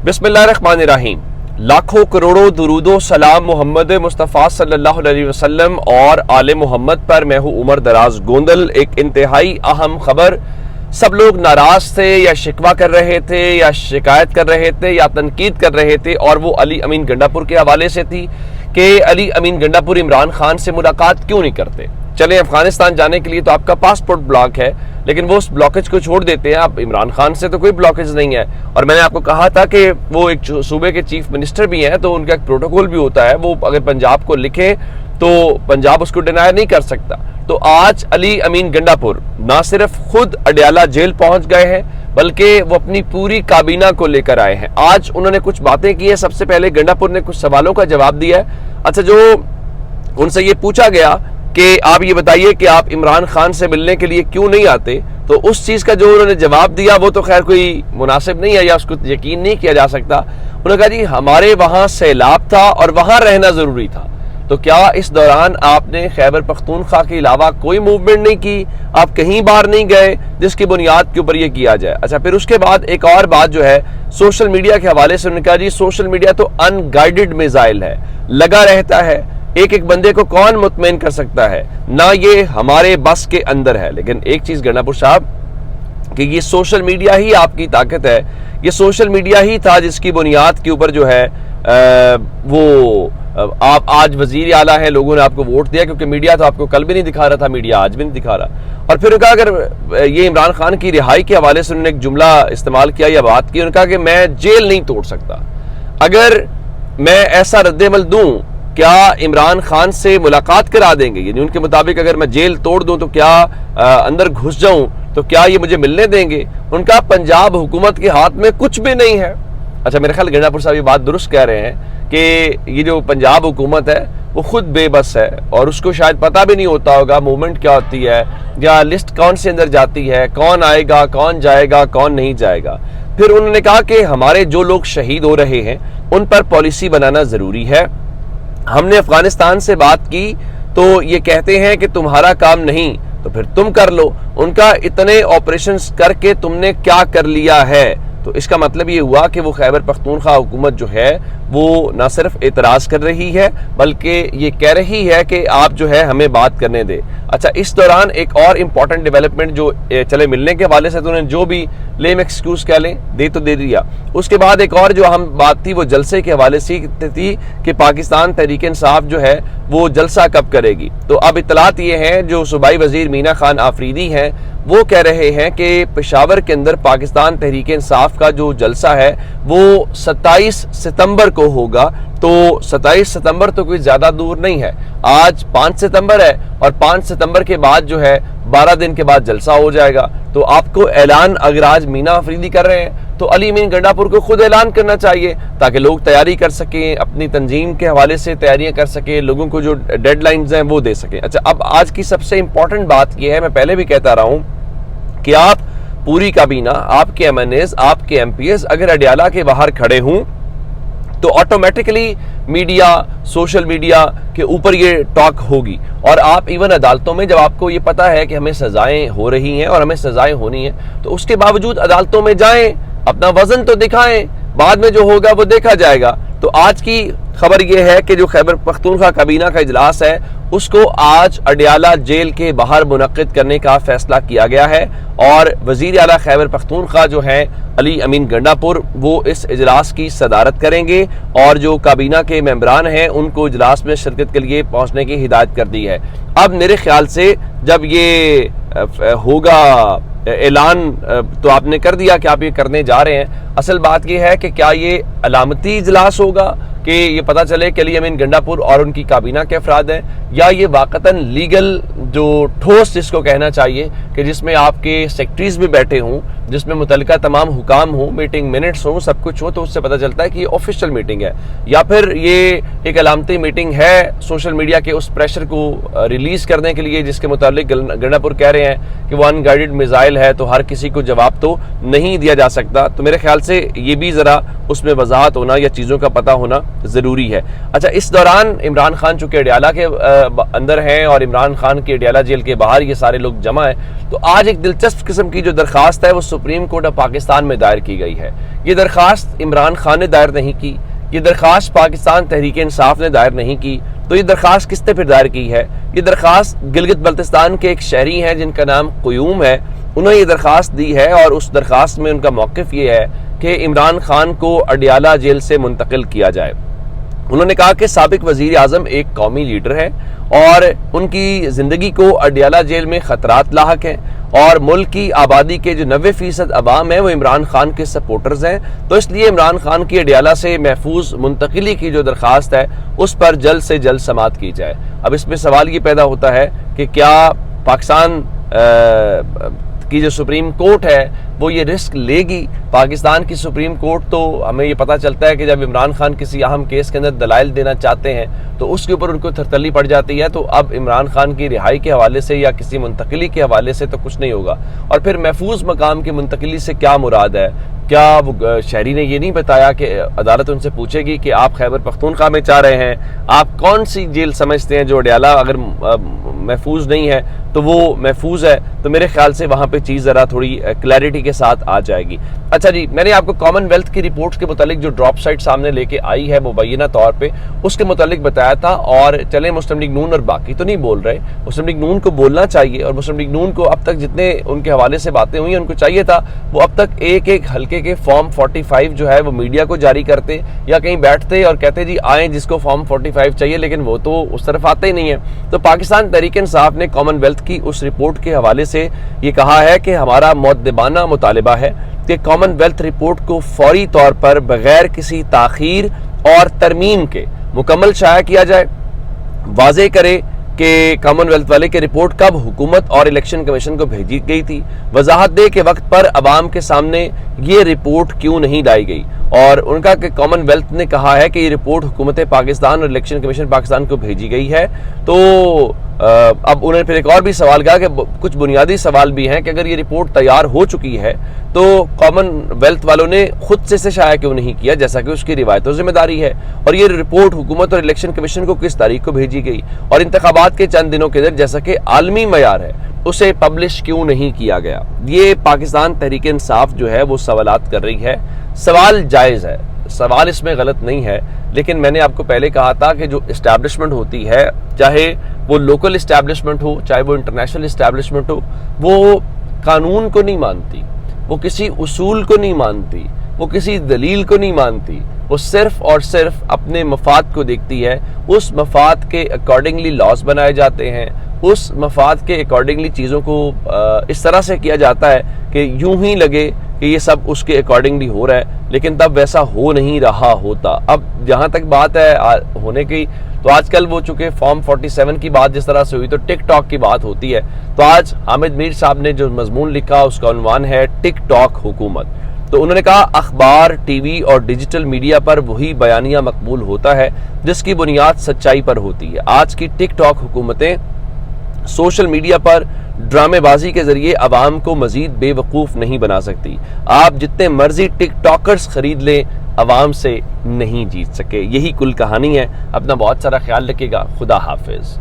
बिस्मिल्लाहिर्रहमानिर्रहीम। लाखों करोड़ों दुरूदो सलाम मोहम्मद मुस्तफ़ा सल्लल्लाहु अलैहि वसल्लम और आले मोहम्मद पर। मैं हूँ उमर दराज गोंदल। एक इंतहाई अहम खबर, सब लोग नाराज थे या शिकवा कर रहे थे या शिकायत कर रहे थे या तनकीद कर रहे थे, और वो अली अमीन गंडापुर के हवाले से थी कि अली अमीन गंडापुर इमरान खान से मुलाकात क्यों नहीं करते। चलें, अफगानिस्तान जाने के लिए तो आपका पासपोर्ट ब्लॉक है, लेकिन वो उस ब्लॉकेज को छोड़ देते हैं। आप इमरान खान से तो कोई ब्लॉकेज नहीं है। और मैंने आपको कहा था कि वो एक सूबे के चीफ मिनिस्टर भी हैं, तो उनका एक प्रोटोकॉल भी होता है। वो अगर पंजाब को लिखे तो पंजाब उसको डिनाई नहीं कर सकता। तो आज अली अमीन गंडापुर ना सिर्फ खुद अडयाला जेल पहुंच गए हैं, बल्कि वो अपनी पूरी काबीना को लेकर आए हैं। आज उन्होंने कुछ बातें की है। सबसे पहले गंडापुर ने कुछ सवालों का जवाब दिया है। अच्छा, जो उनसे ये पूछा गया कि आप ये बताइए कि आप इमरान खान से मिलने के लिए क्यों नहीं आते, तो उस चीज़ का जो उन्होंने जवाब दिया वो तो खैर कोई मुनासिब नहीं है या उसको यकीन नहीं किया जा सकता। उन्होंने कहा जी हमारे वहाँ सैलाब था और वहाँ रहना ज़रूरी था। तो क्या इस दौरान आपने खैबर पख्तूनख्वा के अलावा कोई मूवमेंट नहीं की, आप कहीं बाहर नहीं गए जिसकी बुनियाद के ऊपर ये किया जाए। अच्छा, फिर उसके बाद एक और बात जो है सोशल मीडिया के हवाले से, उन्होंने कहा जी सोशल मीडिया तो अनगाइडेड मिसाइल है, लगा रहता है। एक एक बंदे को कौन मुतमईन कर सकता है, ना ये हमारे बस के अंदर है। लेकिन एक चीज़ गंडापुर साहब कि ये सोशल मीडिया ही आपकी ताकत है। ये सोशल मीडिया ही था जिसकी बुनियाद के ऊपर जो है आप आज वजीर आला है, लोगों ने आपको वोट दिया, क्योंकि मीडिया तो आपको कल भी नहीं दिखा रहा था, मीडिया आज भी नहीं दिखा रहा। और फिर उनका अगर ये इमरान खान की रिहाई के हवाले से उन्होंने एक जुमला इस्तेमाल किया या बात की, उन्होंने कहा कि मैं जेल नहीं तोड़ सकता। अगर मैं ऐसा रद्द-ए-अमल दूं, क्या इमरान खान से मुलाकात करा देंगे? यानी उनके मुताबिक अगर मैं जेल तोड़ दूं तो क्या अंदर घुस जाऊं तो क्या ये मुझे मिलने देंगे? उनका पंजाब हुकूमत के हाथ में कुछ भी नहीं है। अच्छा, मेरे ख्याल गंडापुर साहब ये बात दुरुस्त कह रहे हैं कि ये जो पंजाब हुकूमत है वो खुद बेबस है और उसको शायद पता भी नहीं होता होगा मूवमेंट क्या होती है या लिस्ट कौन से अंदर जाती है, कौन आएगा, कौन जाएगा, कौन नहीं जाएगा। फिर उन्होंने कहा कि हमारे जो लोग शहीद हो रहे हैं उन पर पॉलिसी बनाना ज़रूरी है। हमने अफगानिस्तान से बात की तो ये कहते हैं कि तुम्हारा काम नहीं तो फिर तुम कर लो। उनका इतने ऑपरेशंस करके तुमने क्या कर लिया है? तो इसका मतलब ये हुआ कि वो खैबर पख्तूनख्वा हुकूमत जो है वो ना सिर्फ एतराज़ कर रही है बल्कि ये कह रही है कि आप जो है हमें बात करने दे। अच्छा, इस दौरान एक और इम्पॉर्टेंट डेवलपमेंट जो चले मिलने के हवाले से तो उन्होंने जो भी लेम एक्सक्यूज़ कह लें दे तो दे दिया। उसके बाद एक और जो अहम बात थी वो जलसे के हवाले से थी कि पाकिस्तान तहरीक इंसाफ जो है वो जलसा कब करेगी। तो अब इतलात ये हैं, जो सूबाई वजीर मीना खान आफरीदी हैं वो कह रहे हैं कि पेशावर के अंदर पाकिस्तान तहरीक इंसाफ का जो जलसा है वो 27 सितंबर को होगा। तो 27 सितंबर तो कोई ज़्यादा दूर नहीं है। आज 5 सितंबर है और 5 सितंबर के बाद जो है 12 दिन के बाद जलसा हो जाएगा। तो आपको ऐलान अगर आज मीना आफरीदी कर रहे हैं तो अली अमीन गंडापुर को खुद ऐलान करना चाहिए ताकि लोग तैयारी कर सकें, अपनी तंजीम के हवाले से तैयारियां कर सकें, लोगों को जो डेडलाइंस हैं वो दे सकें। अच्छा, अब आज की सबसे इंपॉर्टेंट बात यह है, मैं पहले भी कहता रहा हूं कि आप पूरी काबीना, आपके एमएनएस, आपके एमपीएस अगर अडयाला के बाहर खड़े हों तो ऑटोमेटिकली मीडिया, सोशल मीडिया के ऊपर ये टॉक होगी। और आप इवन अदालतों में जब आपको ये पता है कि हमें सजाएं हो रही हैं और हमें सजाएं होनी हैं, तो उसके बावजूद अदालतों में जाएं, अपना वजन तो दिखाएं, बाद में जो होगा वो देखा जाएगा। तो आज की खबर ये है कि जो खैबर पख्तूनख्वा काबीना का इजलास है उसको आज अडयाला जेल के बाहर मुनक्किद करने का फैसला किया गया है और वजीर आला खैबर पख्तूनख्वा जो है अली अमीन गंडापुर वो इस इजलास की सदारत करेंगे और जो काबीना के मेंबरान हैं उनको इजलास में शिरकत के लिए पहुंचने की हिदायत कर दी है। अब मेरे ख्याल से जब ये होगा ऐलान तो आपने कर दिया कि आप ये करने जा रहे हैं, असल बात ये है कि क्या ये अलामती इजलास होगा कि ये पता चले कि अली अमीन गंडापुर और उनकी काबीना के अफराद हैं, या ये वाक़तन लीगल जो ठोस जिसको कहना चाहिए कि जिसमें आपके सेक्रेटरीज भी बैठे हों, जिसमें मुतल्लिका तमाम हुकाम हों, मीटिंग मिनट्स हों, सब कुछ हो, तो उससे पता चलता है कि ये ऑफिशियल मीटिंग है, या फिर ये एक अलामती मीटिंग है सोशल मीडिया के उस प्रेशर को रिलीज़ करने के लिए जिसके मुताबिक गंडापुर कह रहे हैं कि वो अनगाइडेड मिसाइल है तो हर किसी को जवाब तो नहीं दिया जा सकता। तो मेरे ख्याल से ये भी ज़रा उसमें वजाहत होना या चीज़ों का पता होना ज़रूरी है। अच्छा, इस दौरान इमरान खान चूँकि अडयाला के اندر ہیں اور عمران خان کے اڈیالہ جیل کے باہر یہ سارے لوگ جمع ہیں، تو آج ایک دلچسپ قسم کی جو درخواست ہے وہ سپریم کورٹ آف پاکستان میں دائر کی گئی ہے۔ یہ درخواست عمران خان نے دائر نہیں کی، یہ درخواست پاکستان تحریک انصاف نے دائر نہیں کی، تو یہ درخواست کس نے پھر دائر کی ہے؟ یہ درخواست گلگت بلتستان کے ایک شہری ہیں جن کا نام قیوم ہے، انہوں نے یہ درخواست دی ہے، اور اس درخواست میں ان کا موقف یہ ہے کہ عمران خان کو اڈیالہ جیل سے منتقل کیا جائے۔ انہوں نے کہا کہ سابق وزیر اعظم ایک قومی لیڈر ہے اور ان کی زندگی کو اڈیالہ جیل میں خطرات لاحق ہیں، اور ملک کی آبادی کے جو 90% عوام ہیں وہ عمران خان کے سپورٹرز ہیں، تو اس لیے عمران خان کی اڈیالہ سے محفوظ منتقلی کی جو درخواست ہے اس پر جلد سے جلد سماعت کی جائے۔ اب اس میں سوال یہ پیدا ہوتا ہے کہ کیا پاکستان کی جو سپریم کورٹ ہے وہ یہ رسک لے گی؟ پاکستان کی سپریم کورٹ تو ہمیں یہ پتہ چلتا ہے کہ جب عمران خان کسی اہم کیس کے اندر دلائل دینا چاہتے ہیں تو اس کے اوپر ان کو تھرتھلی پڑ جاتی ہے، تو اب عمران خان کی رہائی کے حوالے سے یا کسی منتقلی کے حوالے سے تو کچھ نہیں ہوگا۔ اور پھر محفوظ مقام کی منتقلی سے کیا مراد ہے؟ کیا وہ شہری نے یہ نہیں بتایا کہ عدالت ان سے پوچھے گی کہ آپ خیبر پختونخوا میں چاہ رہے ہیں، آپ کون سی جیل سمجھتے ہیں جو اڈیالہ اگر محفوظ نہیں ہے تو وہ محفوظ ہے؟ تو میرے خیال سے وہاں پہ چیز ذرا تھوڑی کلیئرٹی کے ساتھ آ جائے گی۔ اچھا جی، میں نے آپ کو کامن ویلتھ کی رپورٹس کے متعلق جو ڈراپ سائٹ سامنے لے کے آئی ہے مبینہ طور پہ اس کے متعلق بتایا تھا، اور چلیں مسلم لیگ نون اور باقی تو نہیں بول رہے، مسلم لیگ نون کو بولنا چاہیے، اور مسلم لیگ نون کو اب تک جتنے ان کے حوالے سے باتیں ہوئی ہیں ان کو چاہیے تھا وہ اب تک ایک ایک حلقے کے فارم 45 جو ہے وہ میڈیا کو جاری کرتے، یا کہیں بیٹھتے اور کہتے جی آئیں جس کو فارم 45 چاہیے، لیکن وہ تو اس طرف آتے ہی نہیں ہے۔ تو پاکستان تحریک انصاف نے کامن ویلتھ کی اس رپورٹ کے حوالے سے یہ کہا ہے کہ ہمارا مؤدبانہ مطالبہ ہے کہ کامن ویلتھ رپورٹ کو فوری طور پر بغیر کسی تاخیر اور ترمیم کے مکمل شائع کیا جائے، واضح کرے کہ کامن ویلتھ والے کی رپورٹ کب حکومت اور الیکشن کمیشن کو بھیجی گئی تھی، وضاحت دے کہ وقت پر عوام کے سامنے یہ رپورٹ کیوں نہیں لائی گئی، اور ان کا کہ کامن ویلتھ نے کہا ہے کہ یہ رپورٹ حکومت پاکستان اور الیکشن کمیشن پاکستان کو بھیجی گئی ہے۔ تو اب انہوں نے پھر ایک اور بھی سوال کہا کہ کچھ بنیادی سوال بھی ہیں کہ اگر یہ رپورٹ تیار ہو چکی ہے تو کامن ویلتھ والوں نے خود سے شائع کیوں نہیں کیا جیسا کہ اس کی روایت و ذمہ داری ہے، اور یہ رپورٹ حکومت اور الیکشن کمیشن کو کس تاریخ کو بھیجی گئی، اور انتخابات کے چند دنوں کے اندر جیسا کہ عالمی معیار ہے اسے پبلش کیوں نہیں کیا گیا۔ یہ پاکستان تحریک انصاف جو ہے وہ سوالات کر رہی ہے۔ سوال جائز ہے، سوال اس میں غلط نہیں ہے، لیکن میں نے آپ کو پہلے کہا تھا کہ جو اسٹیبلشمنٹ ہوتی ہے، چاہے وہ لوکل اسٹیبلشمنٹ ہو چاہے وہ انٹرنیشنل اسٹیبلشمنٹ ہو، وہ قانون کو نہیں مانتی، وہ کسی اصول کو نہیں مانتی، وہ کسی دلیل کو نہیں مانتی، وہ صرف اور صرف اپنے مفاد کو دیکھتی ہے۔ اس مفاد کے اکارڈنگلی لاز بنائے جاتے ہیں، اس مفاد کے اکارڈنگلی چیزوں کو اس طرح سے کیا جاتا ہے کہ یوں ہی لگے کہ یہ سب اس کے اکارڈنگلی ہو رہا ہے، لیکن تب ویسا ہو نہیں رہا ہوتا۔ اب جہاں تک بات ہے ہونے کی، تو آج کل وہ چونکہ فارم 47 کی بات جس طرح سے ہوئی تو ٹک ٹاک کی بات ہوتی ہے، تو آج حامد میر صاحب نے جو مضمون لکھا اس کا عنوان ہے ٹک ٹاک حکومت۔ تو انہوں نے کہا اخبار، ٹی وی اور ڈیجیٹل میڈیا پر وہی بیانیہ مقبول ہوتا ہے جس کی بنیاد سچائی پر ہوتی ہے۔ آج کی ٹک ٹاک حکومتیں سوشل میڈیا پر ڈرامے بازی کے ذریعے عوام کو مزید بے وقوف نہیں بنا سکتی۔ آپ جتنے مرضی ٹک ٹاکرز خرید لیں، عوام سے نہیں جیت سکے۔ یہی کل کہانی ہے۔ اپنا بہت سارا خیال رکھیے گا۔ خدا حافظ۔